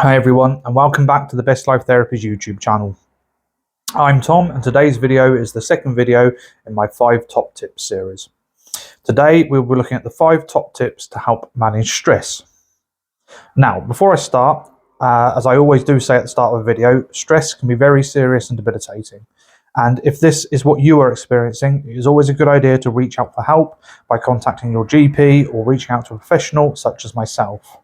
Hi everyone, and welcome back to the Best Life Therapies YouTube channel. I'm Tom, and today's video is the second video in my 5 top tips series. Today we'll be looking at the 5 top tips to help manage stress. Now, before I start, as I always do say at the start of a video, stress can be very serious and debilitating. And if this is what you are experiencing, it is always a good idea to reach out for help by contacting your GP or reaching out to a professional such as myself.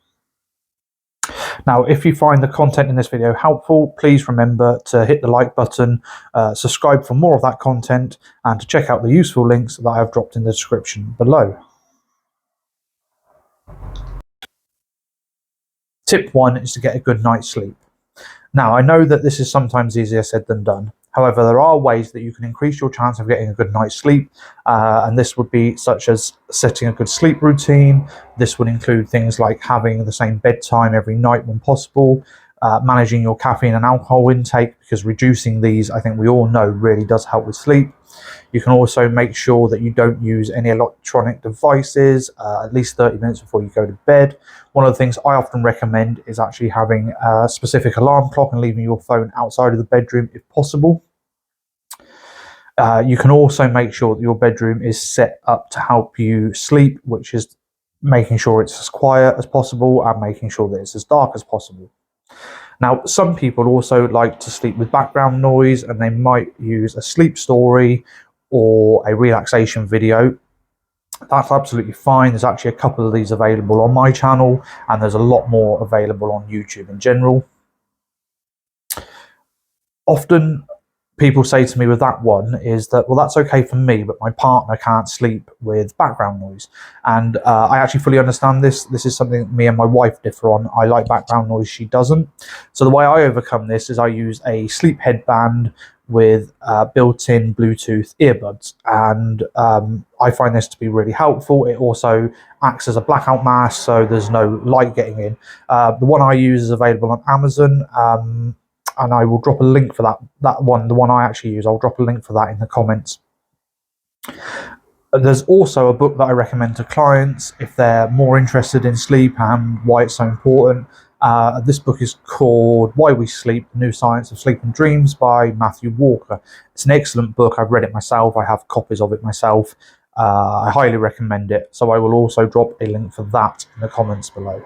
Now, if you find the content in this video helpful, please remember to hit the like button, subscribe for more of that content, and to check out the useful links that I have dropped in the description below. Tip 1 is to get a good night's sleep. Now, I know that this is sometimes easier said than done. However, there are ways that you can increase your chance of getting a good night's sleep, and this would be such as setting a good sleep routine. This would include things like having the same bedtime every night when possible, managing your caffeine and alcohol intake, because reducing these, I think we all know, really does help with sleep. You can also make sure that you don't use any electronic devices at least 30 minutes before you go to bed. One of the things I often recommend is actually having a specific alarm clock and leaving your phone outside of the bedroom if possible. You can also make sure that your bedroom is set up to help you sleep, which is making sure it's as quiet as possible and making sure that it's as dark as possible. Now, some people also like to sleep with background noise, and they might use a sleep story or a relaxation video. That's absolutely fine. There's actually a couple of these available on my channel, and there's a lot more available on YouTube in general. Often people say to me with that one is that, well, that's okay for me, but my partner can't sleep with background noise. And I actually fully understand this. This is something that me and my wife differ on. I like background noise, she doesn't. So the way I overcome this is I use a sleep headband with built-in Bluetooth earbuds, and I find this to be really helpful. It also acts as a blackout mask, so there's no light getting in. The one I use is available on Amazon, and I will drop a link for that one, the one I actually use. I'll drop a link for that in the comments. There's also a book that I recommend to clients if they're more interested in sleep and why it's so important. This book is called Why We Sleep, The New Science of Sleep and Dreams by Matthew Walker. It's an excellent book. I've read it myself. I have copies of it myself. I highly recommend it. So I will also drop a link for that in the comments below.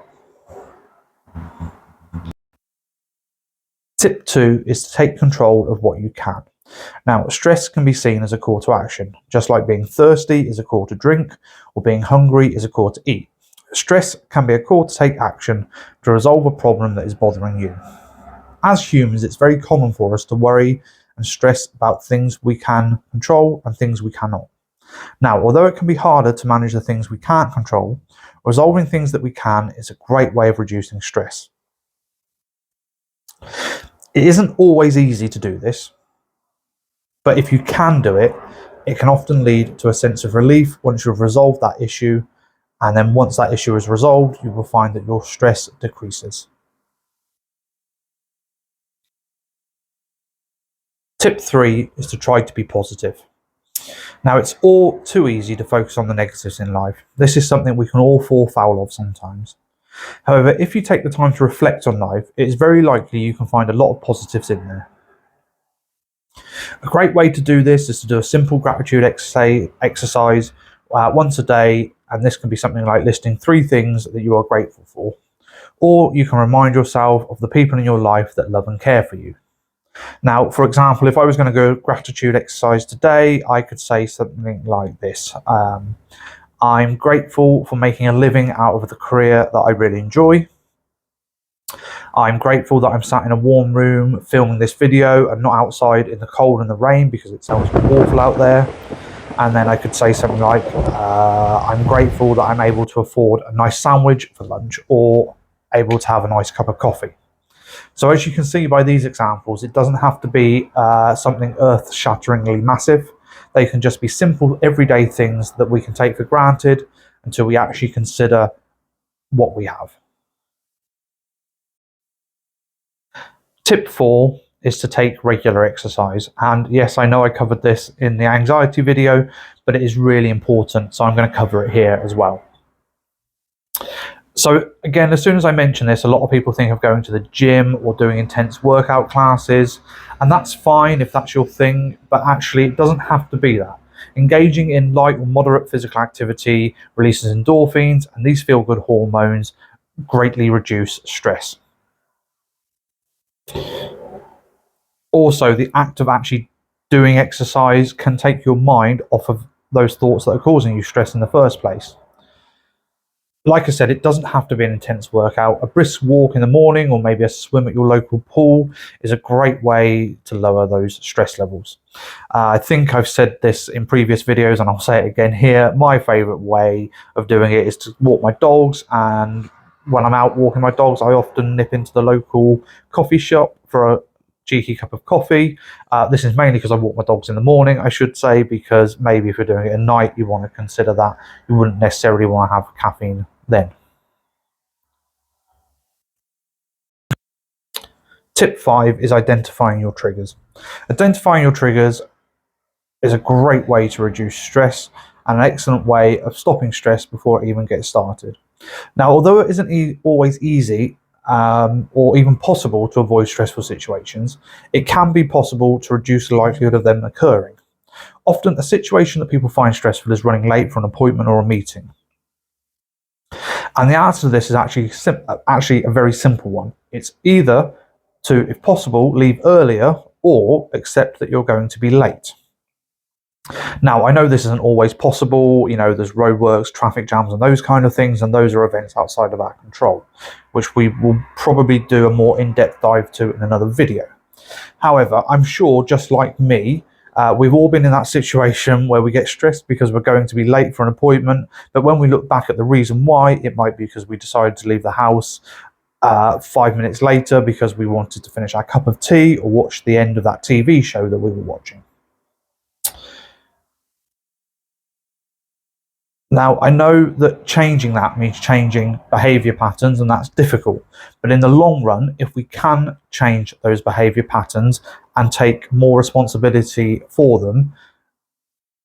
Tip 2 is to take control of what you can. Now, stress can be seen as a call to action, just like being thirsty is a call to drink, or being hungry is a call to eat. Stress can be a call to take action to resolve a problem that is bothering you. As humans, it's very common for us to worry and stress about things we can control and things we cannot. Now, although it can be harder to manage the things we can't control, resolving things that we can is a great way of reducing stress. It isn't always easy to do this, but if you can do it, it can often lead to a sense of relief once you've resolved that issue, and then once that issue is resolved, you will find that your stress decreases. Tip 3 is to try to be positive. Now, it's all too easy to focus on the negatives in life. This is something we can all fall foul of sometimes. However, if you take the time to reflect on life, it is very likely you can find a lot of positives in there. A great way to do this is to do a simple gratitude exercise once a day, and this can be something like listing 3 things that you are grateful for. Or you can remind yourself of the people in your life that love and care for you. Now, for example, if I was going to go gratitude exercise today, I could say something like this. I'm grateful for making a living out of the career that I really enjoy. I'm grateful that I'm sat in a warm room filming this video and not outside in the cold and the rain because it sounds awful out there. And then I could say something like, I'm grateful that I'm able to afford a nice sandwich for lunch or able to have a nice cup of coffee. So as you can see by these examples, it doesn't have to be something earth-shatteringly massive. They can just be simple, everyday things that we can take for granted until we actually consider what we have. Tip 4 is to take regular exercise. And yes, I know I covered this in the anxiety video, but it is really important, so I'm going to cover it here as well. So again, as soon as I mention this, a lot of people think of going to the gym or doing intense workout classes, and that's fine if that's your thing, but actually it doesn't have to be that. Engaging in light or moderate physical activity releases endorphins, and these feel-good hormones greatly reduce stress. Also, the act of actually doing exercise can take your mind off of those thoughts that are causing you stress in the first place. Like I said, it doesn't have to be an intense workout. A brisk walk in the morning or maybe a swim at your local pool is a great way to lower those stress levels. I think I've said this in previous videos and I'll say it again here. My favorite way of doing it is to walk my dogs, and when I'm out walking my dogs, I often nip into the local coffee shop for a cheeky cup of coffee. This is mainly because I walk my dogs in the morning, I should say, because maybe if you're doing it at night, you want to consider that you wouldn't necessarily want to have caffeine then. Tip 5 is identifying your triggers. Identifying your triggers is a great way to reduce stress and an excellent way of stopping stress before it even gets started. Now, although it isn't always easy or even possible to avoid stressful situations, it can be possible to reduce the likelihood of them occurring. Often, a situation that people find stressful is running late for an appointment or a meeting. And the answer to this is actually a very simple one. It's either to, if possible, leave earlier or accept that you're going to be late. Now, I know this isn't always possible. You know, there's roadworks, traffic jams, and those kind of things, and those are events outside of our control, which we will probably do a more in-depth dive to in another video. However, I'm sure, just like me, we've all been in that situation where we get stressed because we're going to be late for an appointment, but when we look back at the reason why, it might be because we decided to leave the house 5 minutes later because we wanted to finish our cup of tea or watch the end of that TV show that we were watching. Now, I know that changing that means changing behavior patterns, and that's difficult. But in the long run, if we can change those behavior patterns and take more responsibility for them,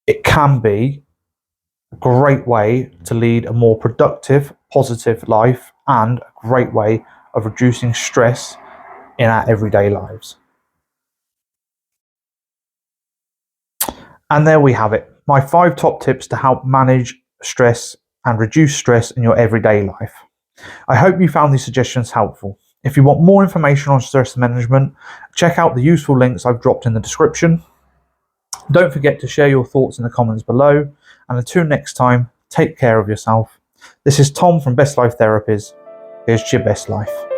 it can be a great way to lead a more productive, positive life and a great way of reducing stress in our everyday lives. And there we have it, my 5 top tips to help manage stress and reduce stress in your everyday life. I hope you found these suggestions helpful. If you want more information on stress management, check out the useful links I've dropped in the description. Don't forget to share your thoughts in the comments below, and until next time, take care of yourself. This is Tom from Best Life Therapies. Here's to your best life.